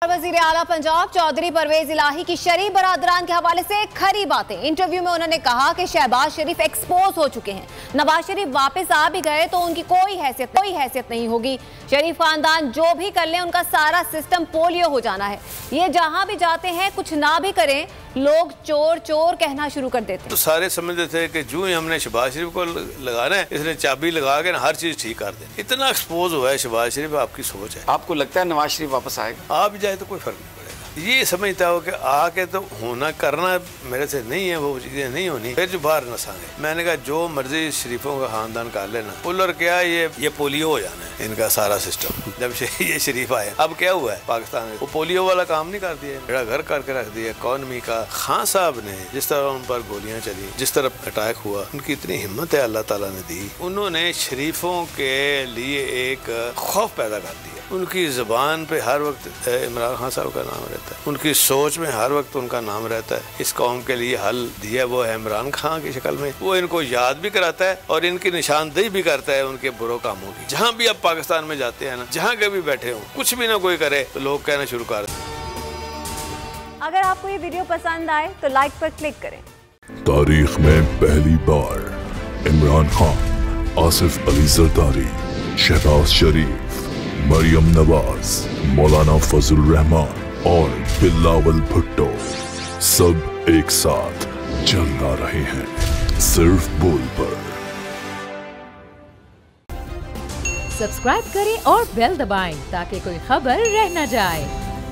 वज़ीर आला पंजाब चौधरी परवेज इलाही की शरीफ बरादरान के हवाले से खरी बातें। इंटरव्यू में उन्होंने कहा कि शहबाज शरीफ एक्सपोज हो चुके हैं, नवाज शरीफ वापस आ भी गए तो उनकी कोई हैसियत नहीं होगी। शरीफ खानदान जो भी कर लें उनका सारा सिस्टम पोलियो हो जाना है। ये जहां भी जाते हैं कुछ ना भी करें लोग चोर चोर कहना शुरू कर देते हैं। तो सारे समझते थे कि जो ही हमने शहबाज शरीफ को लगाना है इसने चाबी लगा के हर चीज ठीक कर दे। इतना एक्सपोज हुआ है शहबाज शरीफ, आपकी सोच है। आपको लगता है नवाज शरीफ वापस आएगा? आ भी जाए तो कोई फर्क नहीं पड़ेगा। ये समझता हो कि आके तो होना करना मेरे से नहीं है, वो चीजें नहीं होनी, फिर जो बाहर नसाएंगे। मैंने कहा जो मर्जी शरीफों का खानदान कर लेना, पुलर क्या ये पोलियो हो जाना है इनका सारा सिस्टम। जब ये शरीफ आए अब क्या हुआ है पाकिस्तान में, वो पोलियो वाला काम नहीं कर दिया, बेड़ा घर करके रख दिया इकॉनमी का। खान साहब ने जिस तरह उन पर गोलियां चली, जिस तरह अटैक हुआ, उनकी इतनी हिम्मत है अल्लाह ताला ने दी। उन्होंने शरीफों के लिए एक खौफ पैदा कर दिया। उनकी जुबान पे हर वक्त इमरान खान साहब का नाम रहता है, उनकी सोच में हर वक्त उनका नाम रहता है। इस कौम के लिए हल दिया वो है इमरान खान की शक्ल में। वो इनको याद भी कराता है और इनकी निशानदेही भी करता है उनके बुरे कामों की। जहाँ भी आप पाकिस्तान में जाते हैं ना, जहाँ के भी बैठे हो, कुछ भी ना कोई करे तो लोग कहना शुरू कर दें। अगर आपको ये वीडियो पसंद आए तो लाइक पर क्लिक करें। तारीख में पहली बार इमरान खान, आसिफ अली जरदारी, शहबाज शरीफ, मरियम नवाज, मौलाना फजल रहमान और बिलावल भुट्टो सब एक साथ चल रहे हैं सिर्फ बोल पर। सब्सक्राइब करें और बेल दबाएं ताकि कोई खबर रह न जाए।